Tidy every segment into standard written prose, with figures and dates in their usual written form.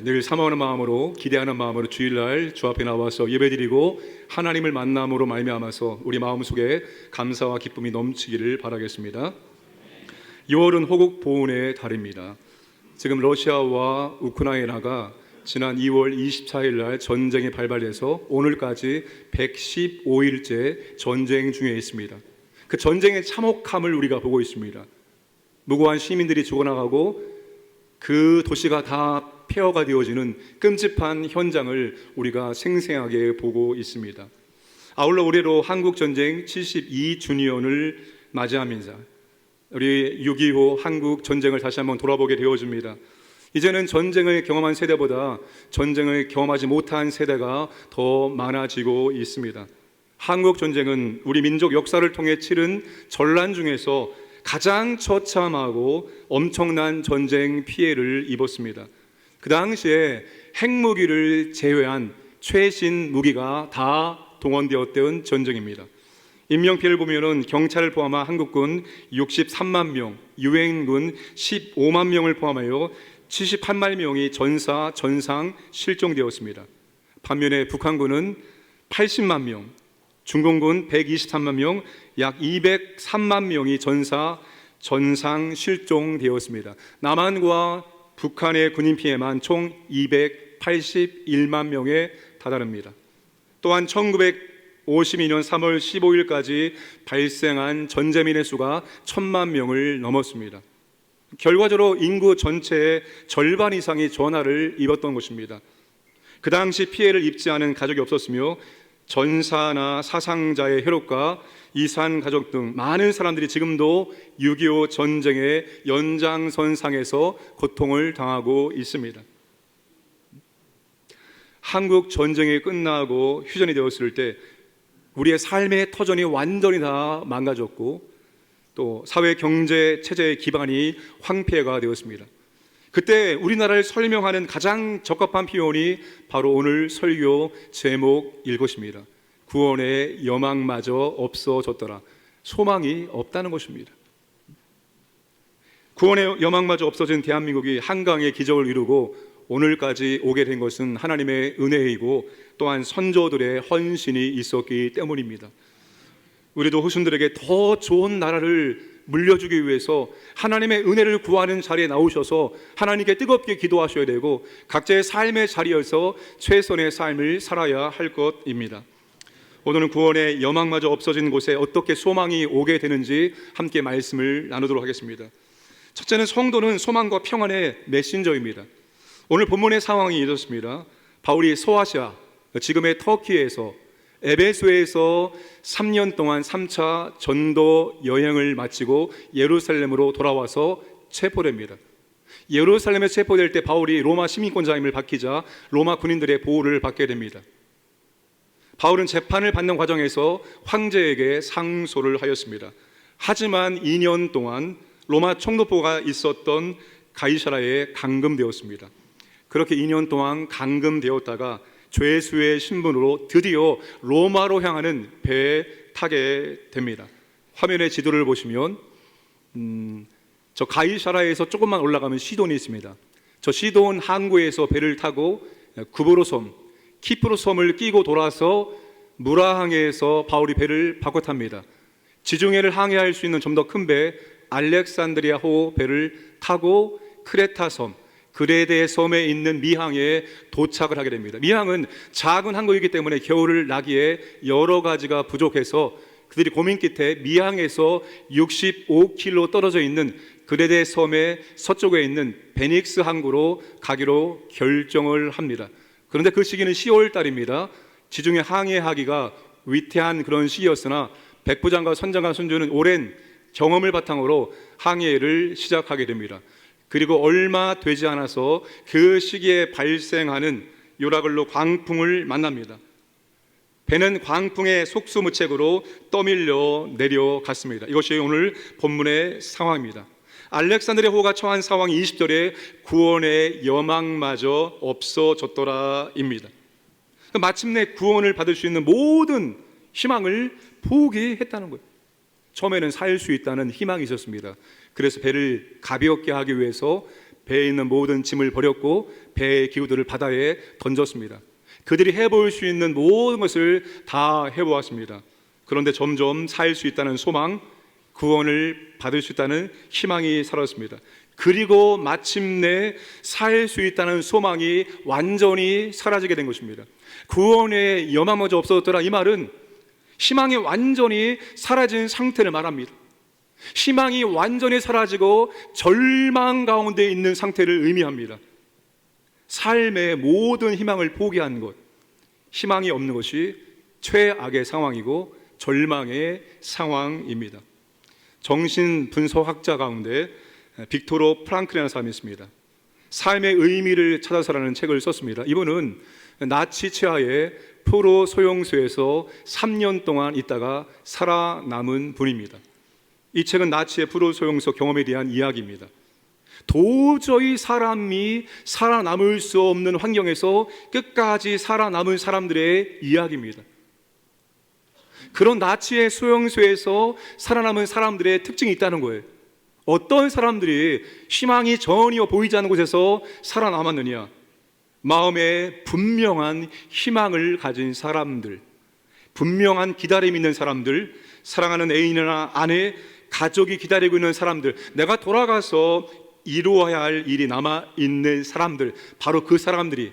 늘 사모하는 마음으로, 기대하는 마음으로 주일날 주 앞에 나와서 예배드리고 하나님을 만남으로 말미암아서 우리 마음속에 감사와 기쁨이 넘치기를 바라겠습니다. 6월은 호국 보훈의 달입니다. 지금 러시아와 우크라이나가 지난 2월 24일 날 전쟁이 발발해서 오늘까지 115일째 전쟁 중에 있습니다. 그 전쟁의 참혹함을 우리가 보고 있습니다. 무고한 시민들이 죽어나가고 그 도시가 다 폐허가 되어지는 끔찍한 현장을 우리가 생생하게 보고 있습니다. 아울러 올해로 한국전쟁 72주년을 맞이합니다. 우리 6.25 한국 전쟁을 다시 한번 돌아보게 되어집니다. 이제는 전쟁을 경험한 세대보다 전쟁을 경험하지 못한 세대가 더 많아지고 있습니다. 한국 전쟁은 우리 민족 역사를 통해 치른 전란 중에서 가장 처참하고 엄청난 전쟁 피해를 입었습니다. 그 당시에 핵무기를 제외한 최신 무기가 다 동원되었던 전쟁입니다. 인명피해를 보면은 경찰을 포함한 한국군 63만 명, 유엔군 15만 명을 포함하여 78만 명이 전사, 전상 실종되었습니다. 반면에 북한군은 80만 명, 중공군 123만 명, 약 203만 명이 전사, 전상 실종되었습니다. 남한과 북한의 군인 피해만 총 281만 명에 다다릅니다. 또한 1952년 3월 15일까지 발생한 전재민의 수가 1,000만 명을 넘었습니다. 결과적으로 인구 전체의 절반 이상이 전화를 입었던 것입니다. 그 당시 피해를 입지 않은 가족이 없었으며 전사나 사상자의 혈육과 이산 가족 등 많은 사람들이 지금도 6.25 전쟁의 연장선상에서 고통을 당하고 있습니다. 한국 전쟁이 끝나고 휴전이 되었을 때 우리의 삶의 터전이 완전히 다 망가졌고 또 사회 경제 체제의 기반이 황폐가 되었습니다. 그때 우리나라를 설명하는 가장 적합한 표현이 바로 오늘 설교 제목일 것입니다. 구원의 여망마저 없어졌더라. 소망이 없다는 것입니다. 구원의 여망마저 없어진 대한민국이 한강의 기적을 이루고 오늘까지 오게 된 것은 하나님의 은혜이고 또한 선조들의 헌신이 있었기 때문입니다. 우리도 후손들에게 더 좋은 나라를 물려주기 위해서 하나님의 은혜를 구하는 자리에 나오셔서 하나님께 뜨겁게 기도하셔야 되고 각자의 삶의 자리에서 최선의 삶을 살아야 할 것입니다. 오늘은 구원의 여망마저 없어진 곳에 어떻게 소망이 오게 되는지 함께 말씀을 나누도록 하겠습니다. 첫째는 성도는 소망과 평안의 메신저입니다. 오늘 본문의 상황이 이렇습니다. 바울이 소아시아, 지금의 터키에서 에베소에서 3년 동안 3차 전도 여행을 마치고 예루살렘으로 돌아와서 체포됩니다. 예루살렘에 체포될 때 바울이 로마 시민권자임을 밝히자 로마 군인들의 보호를 받게 됩니다. 바울은 재판을 받는 과정에서 황제에게 상소를 하였습니다. 하지만 2년 동안 로마 총독부가 있었던 가이사라에 감금되었습니다. 그렇게 2년 동안 감금되었다가 죄수의 신분으로 드디어 로마로 향하는 배에 타게 됩니다. 화면의 지도를 보시면 저 가이사라에서 조금만 올라가면 시돈이 있습니다. 저 시돈 항구에서 배를 타고 구브로 섬, 키프로 섬을 끼고 돌아서 무라항에서 바울이 배를 바꿔 탑니다. 지중해를 항해할 수 있는 좀 더 큰 배 알렉산드리아호 배를 타고 크레타 섬, 그레데 섬에 있는 미항에 도착을 하게 됩니다. 미항은 작은 항구이기 때문에 겨울을 나기에 여러 가지가 부족해서 그들이 고민 끝에 미항에서 65km 떨어져 있는 그레데 섬의 서쪽에 있는 베닉스 항구로 가기로 결정을 합니다. 그런데 그 시기는 10월 달입니다. 지중해 항해하기가 위태한 그런 시기였으나 백부장과 선장과 선주는 오랜 경험을 바탕으로 항해를 시작하게 됩니다. 그리고 얼마 되지 않아서 그 시기에 발생하는 요라글로 광풍을 만납니다. 배는 광풍의 속수무책으로 떠밀려 내려갔습니다. 이것이 오늘 본문의 상황입니다. 알렉산드리아호가 처한 상황이 20절에 구원의 여망마저 없어졌더라입니다. 마침내 구원을 받을 수 있는 모든 희망을 포기했다는 거예요. 처음에는 살 수 있다는 희망이 있었습니다. 그래서 배를 가볍게 하기 위해서 배에 있는 모든 짐을 버렸고 배의 기구들을 바다에 던졌습니다. 그들이 해볼 수 있는 모든 것을 다 해보았습니다. 그런데 점점 살 수 있다는 소망, 구원을 받을 수 있다는 희망이 사라졌습니다. 그리고 마침내 살 수 있다는 소망이 완전히 사라지게 된 것입니다. 구원의 여망마저 없어졌더라, 이 말은 희망이 완전히 사라진 상태를 말합니다. 희망이 완전히 사라지고 절망 가운데 있는 상태를 의미합니다. 삶의 모든 희망을 포기한 것, 희망이 없는 것이 최악의 상황이고 절망의 상황입니다. 정신분석학자 가운데 빅토르 프랑클이라는 사람이 있습니다. 삶의 의미를 찾아서라는 책을 썼습니다. 이분은 나치 치하의 포로 소용소에서 3년 동안 있다가 살아남은 분입니다. 이 책은 나치의 포로 소용소 경험에 대한 이야기입니다. 도저히 사람이 살아남을 수 없는 환경에서 끝까지 살아남은 사람들의 이야기입니다. 그런 나치의 소용소에서 살아남은 사람들의 특징이 있다는 거예요. 어떤 사람들이 희망이 전혀 보이지 않는 곳에서 살아남았느냐? 마음에 분명한 희망을 가진 사람들, 분명한 기다림 있는 사람들, 사랑하는 애인이나 아내, 가족이 기다리고 있는 사람들, 내가 돌아가서 이루어야 할 일이 남아있는 사람들, 바로 그 사람들이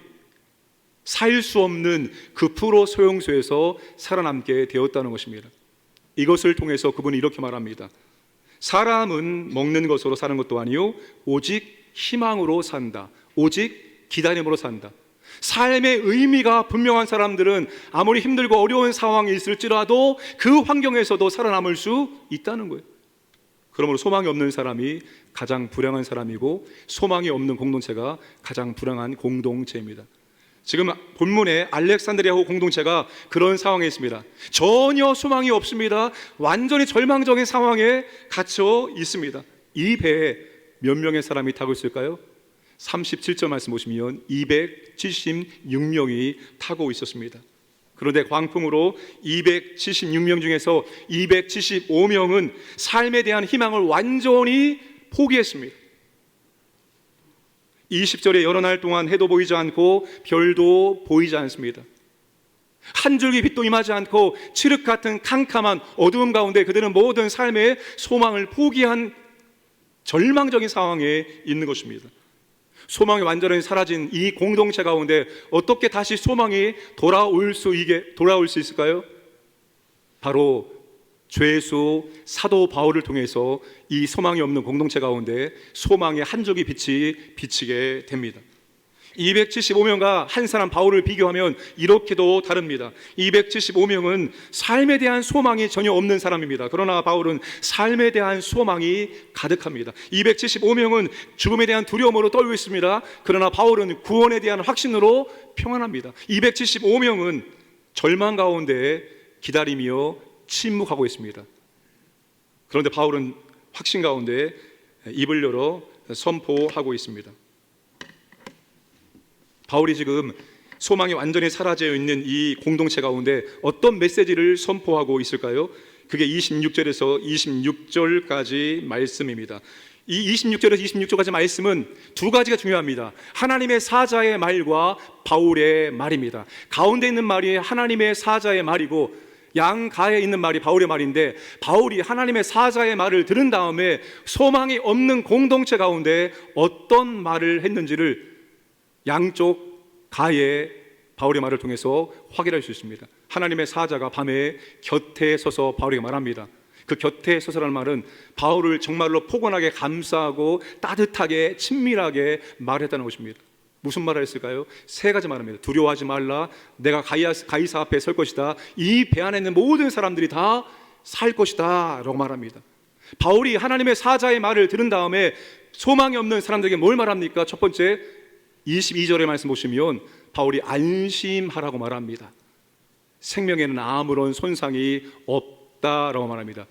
살 수 없는 그 포로 소용소에서 살아남게 되었다는 것입니다. 이것을 통해서 그분이 이렇게 말합니다. 사람은 먹는 것으로 사는 것도 아니요 오직 희망으로 산다. 오직 기다림으로 산다. 삶의 의미가 분명한 사람들은 아무리 힘들고 어려운 상황이 있을지라도 그 환경에서도 살아남을 수 있다는 거예요. 그러므로 소망이 없는 사람이 가장 불행한 사람이고 소망이 없는 공동체가 가장 불행한 공동체입니다. 지금 본문에 알렉산드리아호 공동체가 그런 상황에 있습니다. 전혀 소망이 없습니다. 완전히 절망적인 상황에 갇혀 있습니다. 이 배에 몇 명의 사람이 타고 있을까요? 37절 말씀 보시면 276명이 타고 있었습니다. 그런데 광풍으로 276명 중에서 275명은 삶에 대한 희망을 완전히 포기했습니다. 20절에 여러 날 동안 해도 보이지 않고 별도 보이지 않습니다. 한 줄기 빛도 임하지 않고 칠흑 같은 캄캄한 어두움 가운데 그들은 모든 삶의 소망을 포기한 절망적인 상황에 있는 것입니다. 소망이 완전히 사라진 이 공동체 가운데 어떻게 다시 소망이 돌아올 수 있을까요? 바로 죄수 사도 바울을 통해서 이 소망이 없는 공동체 가운데 소망의 한 줄기 빛이 비치게 됩니다. 275명과 한 사람 바울을 비교하면 이렇게도 다릅니다. 275명은 삶에 대한 소망이 전혀 없는 사람입니다. 그러나 바울은 삶에 대한 소망이 가득합니다. 275명은 죽음에 대한 두려움으로 떨고 있습니다. 그러나 바울은 구원에 대한 확신으로 평안합니다. 275명은 절망 가운데 기다리며 침묵하고 있습니다. 그런데 바울은 확신 가운데 입을 열어 선포하고 있습니다. 바울이 지금 소망이 완전히 사라져 있는 이 공동체 가운데 어떤 메시지를 선포하고 있을까요? 그게 26절에서 26절까지 말씀입니다. 이 26절에서 26절까지 말씀은 두 가지가 중요합니다. 하나님의 사자의 말과 바울의 말입니다. 가운데 있는 말이 하나님의 사자의 말이고 양가에 있는 말이 바울의 말인데, 바울이 하나님의 사자의 말을 들은 다음에 소망이 없는 공동체 가운데 어떤 말을 했는지를 양쪽 가에 바울의 말을 통해서 확인할 수 있습니다. 하나님의 사자가 밤에 곁에 서서 바울에게 말합니다. 그 곁에 서서라는 말은 바울을 정말로 포근하게 감싸고 따뜻하게 친밀하게 말했다는 것입니다. 무슨 말을 했을까요? 세 가지 말입니다. 두려워하지 말라. 내가 가이사 앞에 설 것이다. 이 배 안에 있는 모든 사람들이 다 살 것이다 라고 말합니다. 바울이 하나님의 사자의 말을 들은 다음에 소망이 없는 사람들에게 뭘 말합니까? 첫 번째 22절의 말씀 보시면 바울이 안심하라고 말합니다. 생명에는 아무런 손상이 없다라고 말합니다.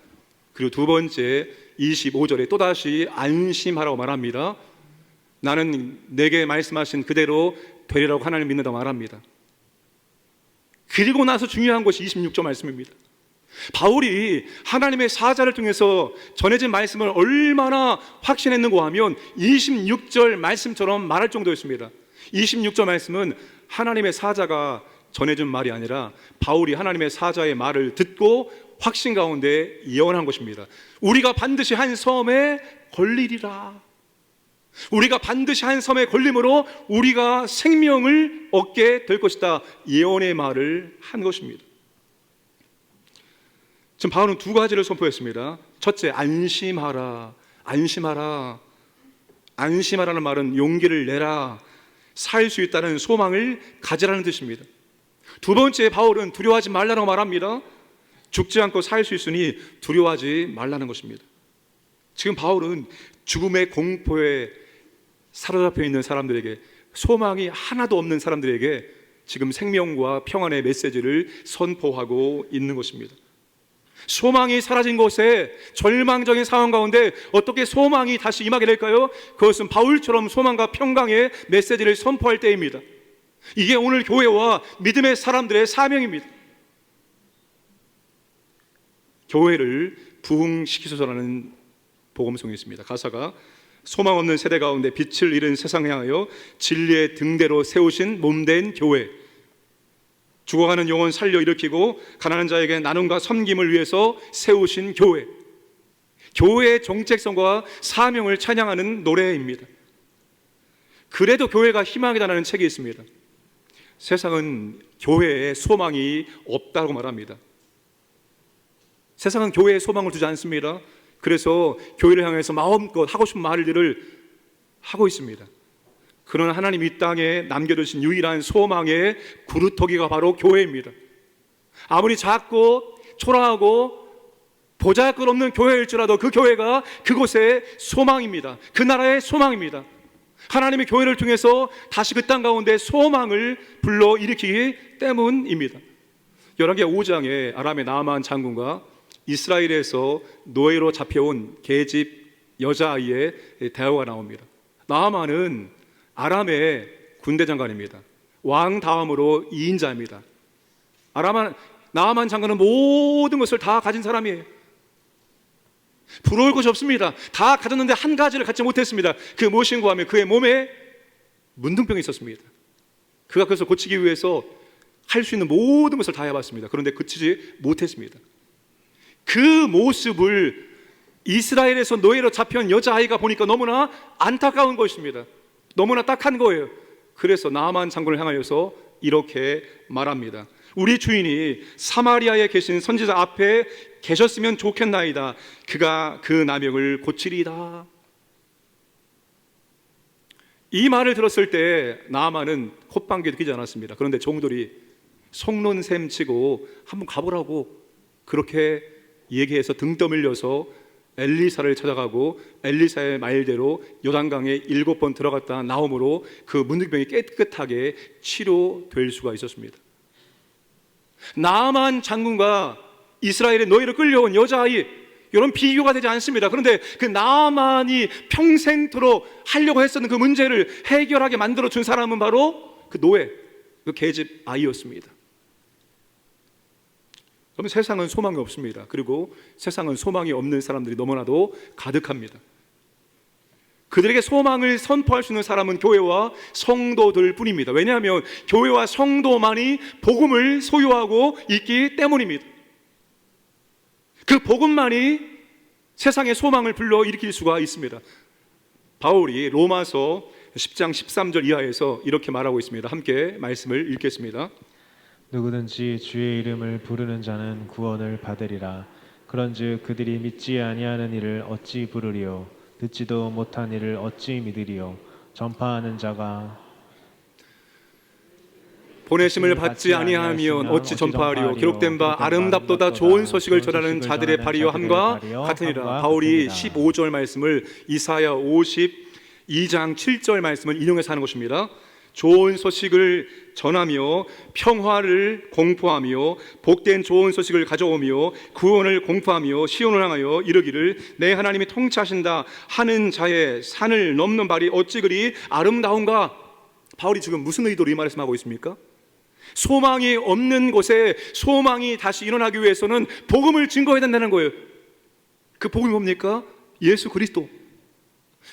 그리고 두 번째 25절에 또다시 안심하라고 말합니다. 나는 내게 말씀하신 그대로 되리라고 하나님을 믿는다고 말합니다. 그리고 나서 중요한 것이 26절 말씀입니다. 바울이 하나님의 사자를 통해서 전해진 말씀을 얼마나 확신했는가 하면 26절 말씀처럼 말할 정도였습니다. 26절 말씀은 하나님의 사자가 전해준 말이 아니라 바울이 하나님의 사자의 말을 듣고 확신 가운데 예언한 것입니다. 우리가 반드시 한 섬에 걸리리라. 우리가 반드시 한 섬에 걸림으로 우리가 생명을 얻게 될 것이다. 예언의 말을 한 것입니다. 지금 바울은 두 가지를 선포했습니다. 첫째, 안심하라. 안심하라. 안심하라는 말은 용기를 내라, 살 수 있다는 소망을 가지라는 뜻입니다. 두 번째, 바울은 두려워하지 말라고 말합니다. 죽지 않고 살 수 있으니 두려워하지 말라는 것입니다. 지금 바울은 죽음의 공포에 사로잡혀 있는 사람들에게, 소망이 하나도 없는 사람들에게 지금 생명과 평안의 메시지를 선포하고 있는 것입니다. 소망이 사라진 곳에, 절망적인 상황 가운데 어떻게 소망이 다시 임하게 될까요? 그것은 바울처럼 소망과 평강의 메시지를 선포할 때입니다. 이게 오늘 교회와 믿음의 사람들의 사명입니다. 교회를 부흥시키소서라는 복음송이 있습니다. 가사가 소망 없는 세대 가운데 빛을 잃은 세상 향하여 진리의 등대로 세우신 몸된 교회, 죽어가는 영혼 살려 일으키고 가난한 자에게 나눔과 섬김을 위해서 세우신 교회, 교회의 정체성과 사명을 찬양하는 노래입니다. 그래도 교회가 희망이다라는 책이 있습니다. 세상은 교회에 소망이 없다고 말합니다. 세상은 교회에 소망을 두지 않습니다. 그래서 교회를 향해서 마음껏 하고 싶은 말들을 하고 있습니다. 그러나 하나님 이 땅에 남겨두신 유일한 소망의 구루터기가 바로 교회입니다. 아무리 작고 초라하고 보잘것없는 교회일지라도 그 교회가 그곳의 소망입니다. 그 나라의 소망입니다. 하나님의 교회를 통해서 다시 그 땅 가운데 소망을 불러일으키기 때문입니다. 열왕기하 5장에 아람의 나아만 장군과 이스라엘에서 노예로 잡혀온 계집 여자아이의 대화가 나옵니다. 나아만은 아람의 군대 장관입니다. 왕 다음으로 2인자입니다. 나아만 장관은 모든 것을 다 가진 사람이에요. 부러울 것이 없습니다. 다 가졌는데 한 가지를 갖지 못했습니다. 그 무엇인가 하면 그의 몸에 문둥병이 있었습니다. 그가 그것을 고치기 위해서 할 수 있는 모든 것을 다 해봤습니다. 그런데 그치지 못했습니다. 그 모습을 이스라엘에서 노예로 잡혀온 여자아이가 보니까 너무나 안타까운 것입니다. 너무나 딱한 거예요. 그래서 나아만 장군을 향하여서 이렇게 말합니다. 우리 주인이 사마리아에 계신 선지자 앞에 계셨으면 좋겠나이다. 그가 그 나병을 고치리이다. 이 말을 들었을 때 나아만은 콧방귀도 끼지 않았습니다. 그런데 종들이 속론샘 치고 한번 가보라고 그렇게 얘기해서 등 떠밀려서 엘리사를 찾아가고 엘리사의 말대로 요단강에 7번 들어갔다 나옴으로 그 문둥병이 깨끗하게 치료될 수가 있었습니다. 나아만 장군과 이스라엘의 노예로 끌려온 여자아이, 이런 비교가 되지 않습니다. 그런데 그 나아만이 평생토록 하려고 했었던 그 문제를 해결하게 만들어준 사람은 바로 그 노예, 그 계집 아이였습니다. 그러면 세상은 소망이 없습니다. 그리고 세상은 소망이 없는 사람들이 너무나도 가득합니다. 그들에게 소망을 선포할 수 있는 사람은 교회와 성도들 뿐입니다. 왜냐하면 교회와 성도만이 복음을 소유하고 있기 때문입니다. 그 복음만이 세상의 소망을 불러일으킬 수가 있습니다. 바울이 로마서 10장 13절 이하에서 이렇게 말하고 있습니다. 함께 말씀을 읽겠습니다. 누구든지 주의 이름을 부르는 자는 구원을 받으리라. 그런즉 그들이 믿지 아니하는 이를 어찌 부르리요? 듣지도 못한 이를 어찌 믿으리요? 전파하는 자가 보내심을 받지 아니하면 어찌 전파하리요? 기록된 바 아름답도다 좋은 소식을 전하는 자들의 발이요 함과 같으니라. 바울이 15절 말씀을 이사야 52장 7절 말씀을 인용해서 하는 것입니다. 좋은 소식을 전하며 평화를 공포하며 복된 좋은 소식을 가져오며 구원을 공포하며 시온을 향하여 이르기를 내 하나님이 통치하신다 하는 자의 산을 넘는 발이 어찌 그리 아름다운가. 바울이 지금 무슨 의도로 이 말씀하고 있습니까? 소망이 없는 곳에 소망이 다시 일어나기 위해서는 복음을 증거해야 된다는 거예요. 그 복음이 뭡니까? 예수 그리스도.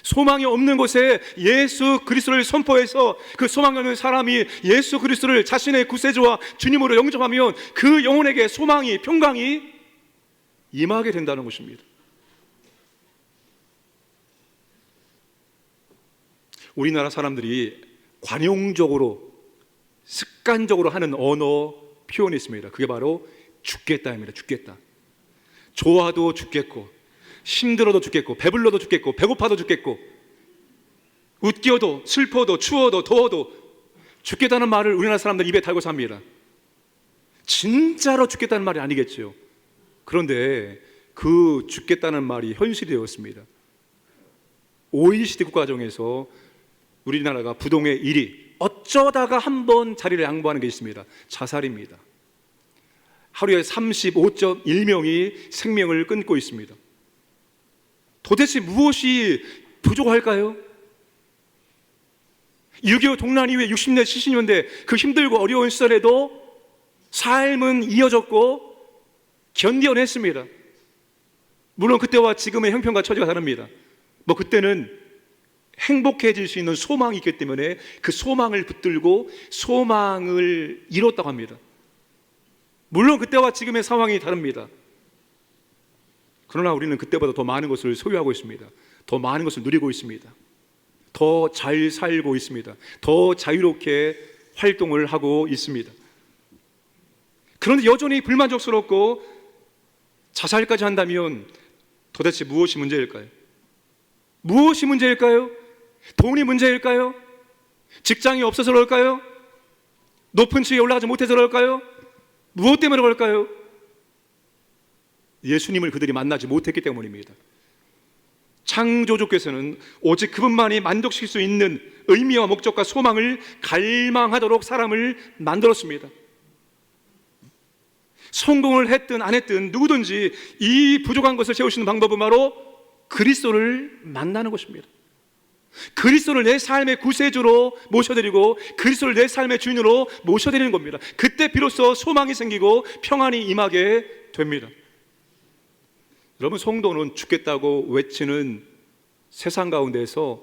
소망이 없는 곳에 예수 그리스도를 선포해서 그 소망이 없는 사람이 예수 그리스도를 자신의 구세주와 주님으로 영접하면 그 영혼에게 소망이, 평강이 임하게 된다는 것입니다. 우리나라 사람들이 관용적으로 습관적으로 하는 언어 표현이 있습니다. 그게 바로 죽겠다입니다. 죽겠다. 좋아도 죽겠고, 힘들어도 죽겠고, 배불러도 죽겠고, 배고파도 죽겠고, 웃겨도 슬퍼도 추워도 더워도 죽겠다는 말을 우리나라 사람들 입에 달고 삽니다. 진짜로 죽겠다는 말이 아니겠죠. 그런데 그 죽겠다는 말이 현실이 되었습니다. OECD 국가 중에서 우리나라가 부동의 1위, 어쩌다가 한 번 자리를 양보하는 게 있습니다. 자살입니다. 하루에 35.1명이 생명을 끊고 있습니다. 도대체 무엇이 부족할까요? 6.25 동란 이후에 60년, 70년대 그 힘들고 어려운 시절에도 삶은 이어졌고 견뎌냈습니다. 물론 그때와 지금의 형편과 처지가 다릅니다. 그때는 행복해질 수 있는 소망이 있기 때문에 그 소망을 붙들고 소망을 이뤘다고 합니다. 물론 그때와 지금의 상황이 다릅니다. 그러나 우리는 그때보다 더 많은 것을 소유하고 있습니다. 더 많은 것을 누리고 있습니다. 더 잘 살고 있습니다. 더 자유롭게 활동을 하고 있습니다. 그런데 여전히 불만족스럽고 자살까지 한다면 도대체 무엇이 문제일까요? 무엇이 문제일까요? 돈이 문제일까요? 직장이 없어서 그럴까요? 높은 지위에 올라가지 못해서 그럴까요? 무엇 때문에 그럴까요? 예수님을 그들이 만나지 못했기 때문입니다. 창조주께서는 오직 그분만이 만족시킬 수 있는 의미와 목적과 소망을 갈망하도록 사람을 만들었습니다. 성공을 했든 안 했든 누구든지 이 부족한 것을 채우시는 방법은 바로 그리스도를 만나는 것입니다. 그리스도를 내 삶의 구세주로 모셔드리고 그리스도를 내 삶의 주인으로 모셔드리는 겁니다. 그때 비로소 소망이 생기고 평안이 임하게 됩니다. 여러분, 성도는 죽겠다고 외치는 세상 가운데서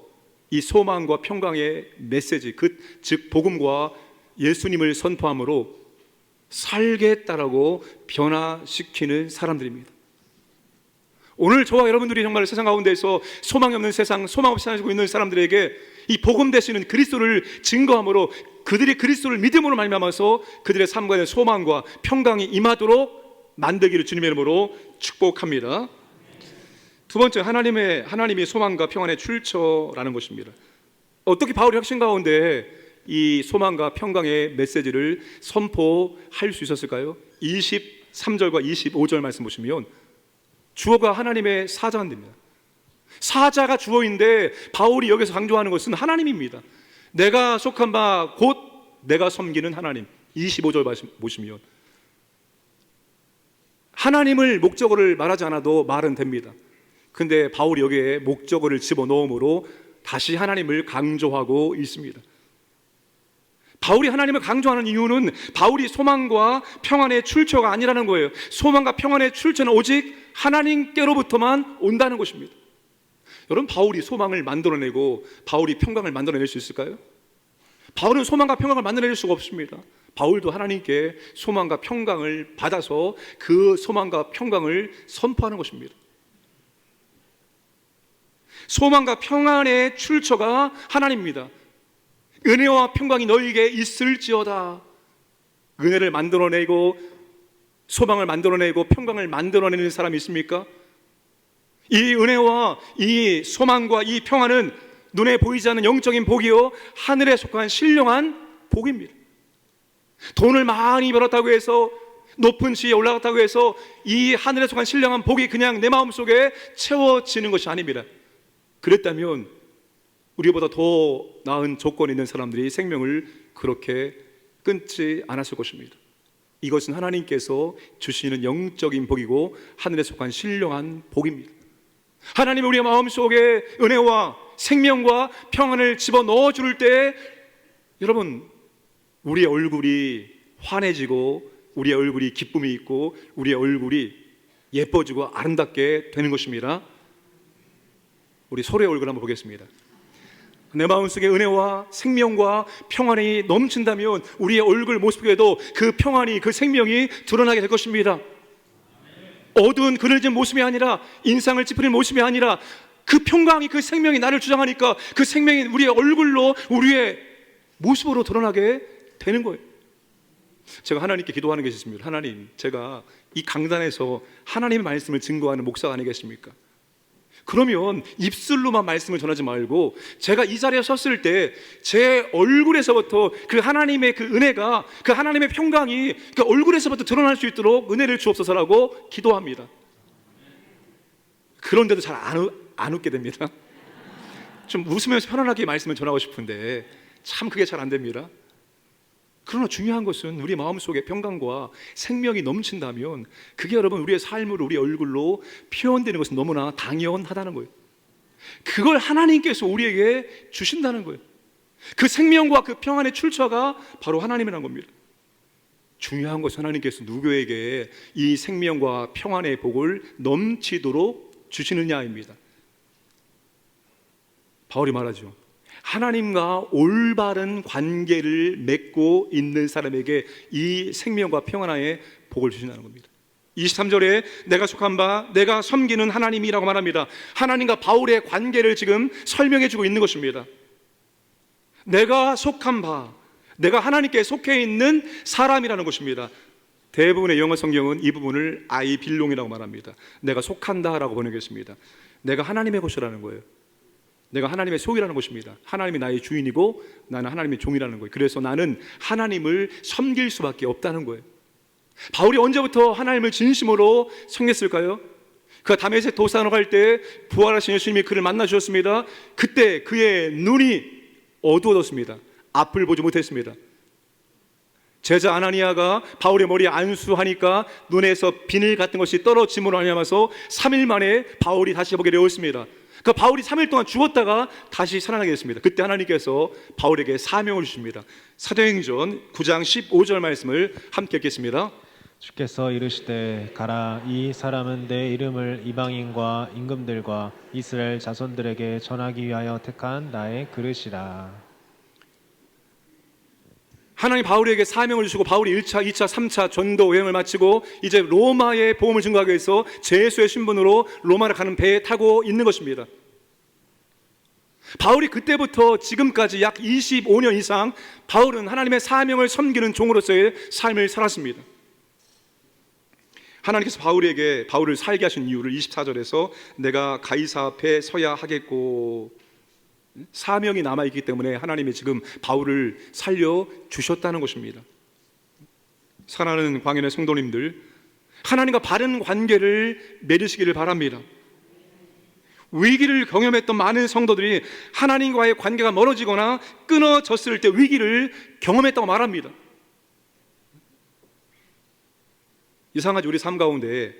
이 소망과 평강의 메시지, 즉 복음과 예수님을 선포함으로 살겠다라고 변화시키는 사람들입니다. 오늘 저와 여러분들이 정말 세상 가운데서 소망이 없는 세상, 소망 없이 살고 있는 사람들에게 이 복음 되시는 그리스도를 증거함으로 그들이 그리스도를 믿음으로 말미암아서 그들의 삶과 의 소망과 평강이 임하도록 만들기를 주님의 이름으로 축복합니다. 두 번째, 하나님이 소망과 평안의 출처라는 것입니다. 어떻게 바울이 혁신 가운데 이 소망과 평강의 메시지를 선포할 수 있었을까요? 23절과 25절 말씀 보시면 주어가 하나님의 사자입니다. 사자가 주어인데 바울이 여기서 강조하는 것은 하나님입니다. 내가 속한 바 곧 내가 섬기는 하나님. 25절 보시면 하나님을 목적어를 말하지 않아도 말은 됩니다. 근데 바울이 여기에 목적어를 집어넣음으로 다시 하나님을 강조하고 있습니다. 바울이 하나님을 강조하는 이유는 바울이 소망과 평안의 출처가 아니라는 거예요. 소망과 평안의 출처는 오직 하나님께로부터만 온다는 것입니다. 여러분, 바울이 소망을 만들어내고 바울이 평강을 만들어낼 수 있을까요? 바울은 소망과 평강을 만들어낼 수가 없습니다. 바울도 하나님께 소망과 평강을 받아서 그 소망과 평강을 선포하는 것입니다. 소망과 평안의 출처가 하나님입니다. 은혜와 평강이 너희에게 있을지어다. 은혜를 만들어내고 소망을 만들어내고 평강을 만들어내는 사람이 있습니까? 이 은혜와 이 소망과 이 평안은 눈에 보이지 않는 영적인 복이요 하늘에 속한 신령한 복입니다. 돈을 많이 벌었다고 해서 높은 지위에 올라갔다고 해서 이 하늘에 속한 신령한 복이 그냥 내 마음속에 채워지는 것이 아닙니다. 그랬다면 우리보다 더 나은 조건이 있는 사람들이 생명을 그렇게 끊지 않았을 것입니다. 이것은 하나님께서 주시는 영적인 복이고 하늘에 속한 신령한 복입니다. 하나님이 우리의 마음속에 은혜와 생명과 평안을 집어넣어 줄 때 여러분, 우리의 얼굴이 환해지고 우리의 얼굴이 기쁨이 있고 우리의 얼굴이 예뻐지고 아름답게 되는 것입니다. 우리 서로의 얼굴 한번 보겠습니다. 내 마음속에 은혜와 생명과 평안이 넘친다면 우리의 얼굴 모습에도 그 평안이, 그 생명이 드러나게 될 것입니다. 어두운 그늘진 모습이 아니라, 인상을 찌푸린 모습이 아니라 그 평강이, 그 생명이 나를 주장하니까 그 생명이 우리의 얼굴로, 우리의 모습으로 드러나게 되는 거예요. 제가 하나님께 기도하는 게 있습니다. 하나님, 제가 이 강단에서 하나님의 말씀을 증거하는 목사가 아니겠습니까? 그러면 입술로만 말씀을 전하지 말고 제가 이 자리에 섰을 때 제 얼굴에서부터 그 하나님의 그 은혜가, 그 하나님의 평강이 그 얼굴에서부터 드러날 수 있도록 은혜를 주옵소서라고 기도합니다. 그런데도 잘 안 웃게 됩니다. 좀 웃으면서 편안하게 말씀을 전하고 싶은데 참 그게 잘 안 됩니다. 그러나 중요한 것은 우리 마음속에 평강과 생명이 넘친다면 그게 여러분 우리의 삶으로, 우리 얼굴로 표현되는 것은 너무나 당연하다는 거예요. 그걸 하나님께서 우리에게 주신다는 거예요. 그 생명과 그 평안의 출처가 바로 하나님이라는 겁니다. 중요한 것은 하나님께서 누구에게 이 생명과 평안의 복을 넘치도록 주시느냐입니다. 바울이 말하죠. 하나님과 올바른 관계를 맺고 있는 사람에게 이 생명과 평안의 복을 주신다는 겁니다. 23절에 내가 속한 바 내가 섬기는 하나님이라고 말합니다. 하나님과 바울의 관계를 지금 설명해 주고 있는 것입니다. 내가 속한 바, 내가 하나님께 속해 있는 사람이라는 것입니다. 대부분의 영어 성경은 이 부분을 I belong이라고 말합니다. 내가 속한다라고 번역했습니다. 내가 하나님의 것이라는 거예요. 내가 하나님의 소유라는 것입니다. 하나님이 나의 주인이고 나는 하나님의 종이라는 거예요. 그래서 나는 하나님을 섬길 수밖에 없다는 거예요. 바울이 언제부터 하나님을 진심으로 섬겼을까요? 그가 다메섹 도산으로 갈 때 부활하신 예수님이 그를 만나 주셨습니다. 그때 그의 눈이 어두워졌습니다. 앞을 보지 못했습니다. 제자 아나니아가 바울의 머리에 안수하니까 눈에서 비늘 같은 것이 떨어짐으로 말미암아서 3일 만에 바울이 다시 보게 되었습니다. 그 바울이 3일 동안 죽었다가 다시 살아나게 됐습니다. 그때 하나님께서 바울에게 사명을 주십니다. 사도행전 9장 15절 말씀을 함께 읽겠습니다. 주께서 이르시되 가라, 이 사람은 내 이름을 이방인과 임금들과 이스라엘 자손들에게 전하기 위하여 택한 나의 그릇이라. 하나님 바울에게 사명을 주시고 바울이 1차, 2차, 3차 전도 여행을 마치고 이제 로마의 복음을 증거하기 위해서 제수의 신분으로 로마를 가는 배에 타고 있는 것입니다. 바울이 그때부터 지금까지 약 25년 이상 바울은 하나님의 사명을 섬기는 종으로서의 삶을 살았습니다. 하나님께서 바울을 살게 하신 이유를 24절에서 내가 가이사 앞에 서야 하겠고, 사명이 남아있기 때문에 하나님이 지금 바울을 살려주셨다는 것입니다. 사랑하는 광연의 성도님들, 하나님과 바른 관계를 맺으시기를 바랍니다. 위기를 경험했던 많은 성도들이 하나님과의 관계가 멀어지거나 끊어졌을 때 위기를 경험했다고 말합니다. 이상하지, 우리 삶 가운데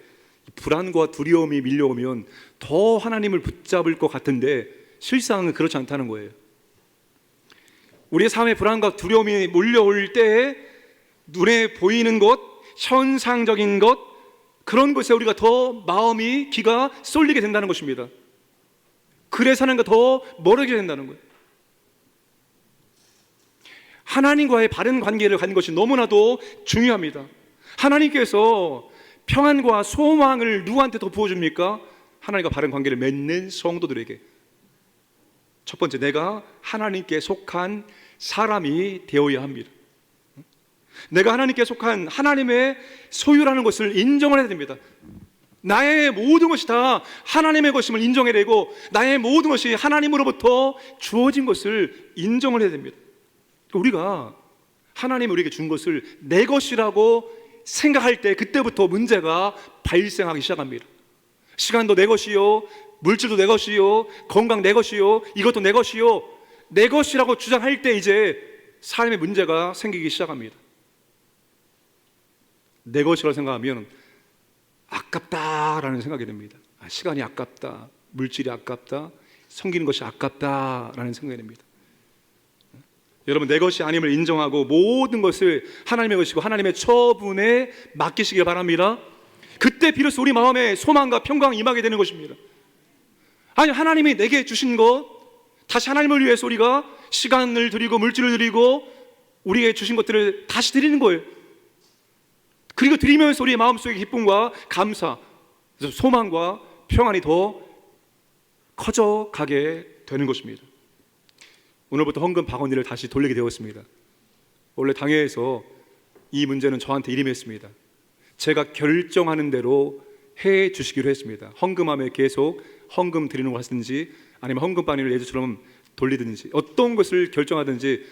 불안과 두려움이 밀려오면 더 하나님을 붙잡을 것 같은데 실상은 그렇지 않다는 거예요. 우리의 삶에 불안과 두려움이 몰려올 때에 눈에 보이는 것, 현상적인 것, 그런 것에 우리가 더 마음이, 기가 쏠리게 된다는 것입니다. 그래서 하나님과 더 멀어지게 된다는 거예요. 하나님과의 바른 관계를 갖는 것이 너무나도 중요합니다. 하나님께서 평안과 소망을 누구한테 더 부어줍니까? 하나님과 바른 관계를 맺는 성도들에게. 첫 번째, 내가 하나님께 속한 사람이 되어야 합니다. 내가 하나님께 속한 하나님의 소유라는 것을 인정을 해야 됩니다. 나의 모든 것이 다 하나님의 것임을 인정해야 되고, 나의 모든 것이 하나님으로부터 주어진 것을 인정을 해야 됩니다. 우리가 하나님이 우리에게 준 것을 내 것이라고 생각할 때 그때부터 문제가 발생하기 시작합니다. 시간도 내 것이요, 물질도 내 것이요, 건강 내 것이요, 이것도 내 것이요, 내 것이라고 주장할 때 이제 삶의 문제가 생기기 시작합니다. 내 것이라고 생각하면 아깝다라는 생각이 듭니다. 시간이 아깝다, 물질이 아깝다, 섬기는 것이 아깝다라는 생각이 듭니다. 여러분, 내 것이 아님을 인정하고 모든 것을 하나님의 것이고 하나님의 처분에 맡기시길 바랍니다. 그때 비로소 우리 마음에 소망과 평강이 임하게 되는 것입니다. 아니, 하나님이 내게 주신 것, 다시 하나님을 위해서 우리가 시간을 드리고 물질을 드리고 우리에게 주신 것들을 다시 드리는 거예요. 그리고 드리면서 우리의 마음속에 기쁨과 감사, 소망과 평안이 더 커져가게 되는 것입니다. 오늘부터 헌금 박원리를 다시 돌리게 되었습니다. 원래 당회에서 이 문제는 저한테 일임했습니다. 제가 결정하는 대로 해 주시기로 했습니다. 헌금함에 계속 헌금 드리는 걸 하든지 아니면 헌금바니를 예전처럼 돌리든지 어떤 것을 결정하든지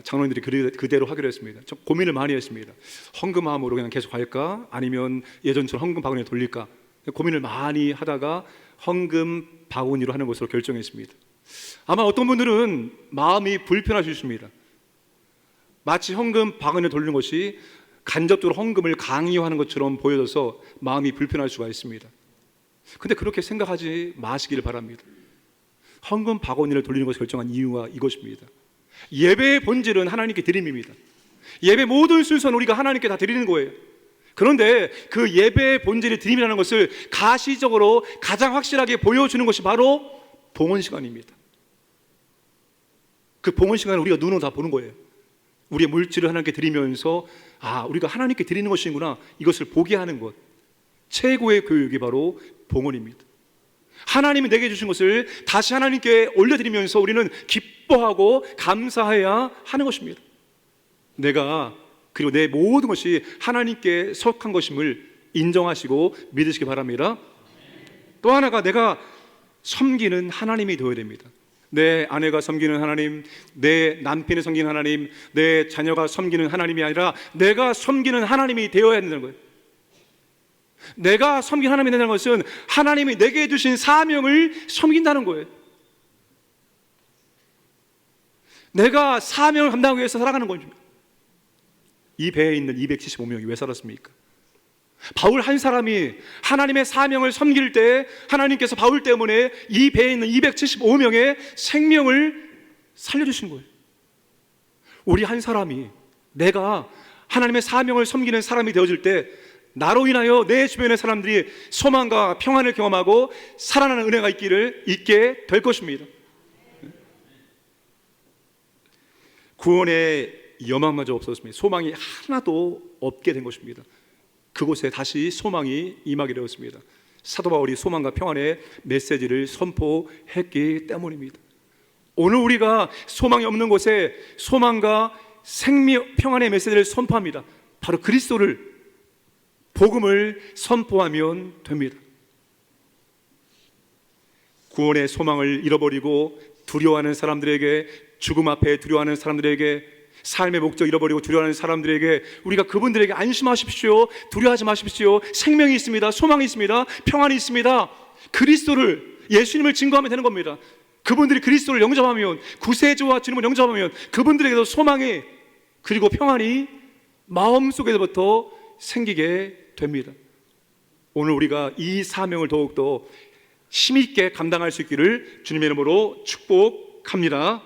장로님들이 그대로 하기로 했습니다. 좀 고민을 많이 했습니다. 헌금함으로 그냥 계속 할까? 아니면 예전처럼 헌금 바구니를 돌릴까? 고민을 많이 하다가 헌금 바구니로 하는 것으로 결정했습니다. 아마 어떤 분들은 마음이 불편하십니다. 마치 헌금 바구니를 돌리는 것이 간접적으로 헌금을 강요하는 것처럼 보여져서 마음이 불편할 수가 있습니다. 근데 그렇게 생각하지 마시길 바랍니다. 헌금 바구니를 돌리는 것을 결정한 이유가 이것입니다. 예배의 본질은 하나님께 드림입니다. 예배 모든 순서는 우리가 하나님께 다 드리는 거예요. 그런데 그 예배의 본질이 드림이라는 것을 가시적으로 가장 확실하게 보여주는 것이 바로 봉헌 시간입니다. 그 봉헌 시간을 우리가 눈으로 다 보는 거예요. 우리의 물질을 하나님께 드리면서 우리가 하나님께 드리는 것이구나, 이것을 보게 하는 것, 최고의 교육이 바로 봉헌입니다. 하나님이 내게 주신 것을 다시 하나님께 올려드리면서 우리는 기뻐하고 감사해야 하는 것입니다. 그리고 내 모든 것이 하나님께 속한 것임을 인정하시고 믿으시기 바랍니다. 또 하나가 내가 섬기는 하나님이 되어야 됩니다. 내 아내가 섬기는 하나님, 내 남편이 섬기는 하나님, 내 자녀가 섬기는 하나님이 아니라 내가 섬기는 하나님이 되어야 된다는 거예요. 내가 섬기는 하나님이 된다는 것은 하나님이 내게 주신 사명을 섬긴다는 거예요. 내가 사명을 감당하기 위해서 살아가는 겁니다. 이 배에 있는 275명이 왜 살았습니까? 바울 한 사람이 하나님의 사명을 섬길 때 하나님께서 바울 때문에 이 배에 있는 275명의 생명을 살려주신 거예요. 우리 한 사람이, 내가 하나님의 사명을 섬기는 사람이 되어질 때 나로 인하여 내 주변의 사람들이 소망과 평안을 경험하고 살아나는 은혜가 있게 될 것입니다. 구원의 여망마저 없었습니다. 소망이 하나도 없게 된 것입니다. 그곳에 다시 소망이 임하게 되었습니다. 사도 바울이 소망과 평안의 메시지를 선포했기 때문입니다. 오늘 우리가 소망이 없는 곳에 소망과 생명, 평안의 메시지를 선포합니다. 바로 그리스도를, 복음을 선포하면 됩니다. 구원의 소망을 잃어버리고 두려워하는 사람들에게, 죽음 앞에 두려워하는 사람들에게, 삶의 목적 잃어버리고 두려워하는 사람들에게 우리가 그분들에게 안심하십시오, 두려워하지 마십시오, 생명이 있습니다, 소망이 있습니다, 평안이 있습니다, 그리스도를, 예수님을 증거하면 되는 겁니다. 그분들이 그리스도를 영접하면, 구세주와 주님을 영접하면 그분들에게도 소망이, 그리고 평안이 마음속에서부터 생기게 됩니다. 오늘 우리가 이 사명을 더욱더 힘있게 감당할 수 있기를 주님의 이름으로 축복합니다.